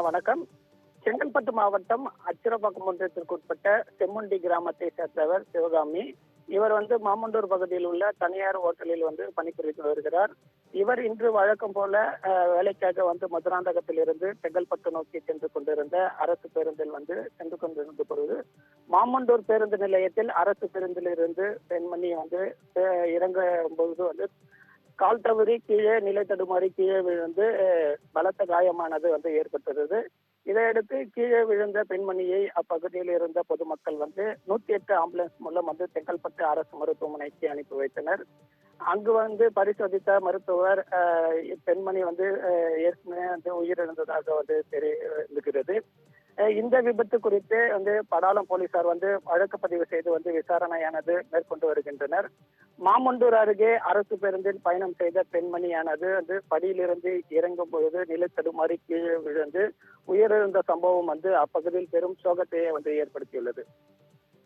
வணக்கம். செங்கல்பட்டு மாவட்டம் அச்சிரப்பாக்கம் ஒன்றியத்திற்குட்பட்ட செம்முண்டி கிராமத்தை சேர்ந்தவர் சிவகாமி. இவர் மாமண்டூர் பகுதியில் உள்ள தனியார் ஹோட்டலில் பணிபுரிந்து வருகிறார். இவர் இன்று வழக்கம் போல வேலைக்காக மதுராந்தகத்தில் இருந்து செங்கல்பட்டு நோக்கி சென்று கொண்டிருந்த அரசு பேருந்தில் சென்று கொண்டிருந்த பொழுது மாமண்டூர் பேருந்து நிலையத்தில் அரசு பேருந்தில் இருந்து பெண்மணி இறங்கும் பொழுது கால் தவறி கீழே நிலை தடுமாறி கீழே விழுந்து பலத்த காயமானது ஏற்பட்டது. இதையடுத்து கீழே விழுந்த பெண்மணியை அப்பகுதியில் இருந்த பொதுமக்கள் 108 ஆம்புலன்ஸ் மூலம் செங்கல்பட்டு அரசு மருத்துவமனைக்கு அனுப்பி வைத்தனர். அங்கு பரிசோதித்த மருத்துவர் பெண்மணி ஏற்கனவே உயிரிழந்ததாக தெரிவிக்கிறது. இந்த விபத்து குறித்து படாலம் போலீசார் வழக்கு பதிவு செய்து விசாரணையானது மேற்கொண்டு வருகின்றனர். மாமண்டூர் அருகே அரசு பேருந்தில் பயணம் செய்த பெண்மணியானது படியிலிருந்து இறங்கும் பொழுது நிலை தடுமாறி கீழே விழுந்து உயிரிழந்த சம்பவம் அப்பகுதியில் பெரும் சோகத்தையே ஏற்படுத்தியுள்ளது.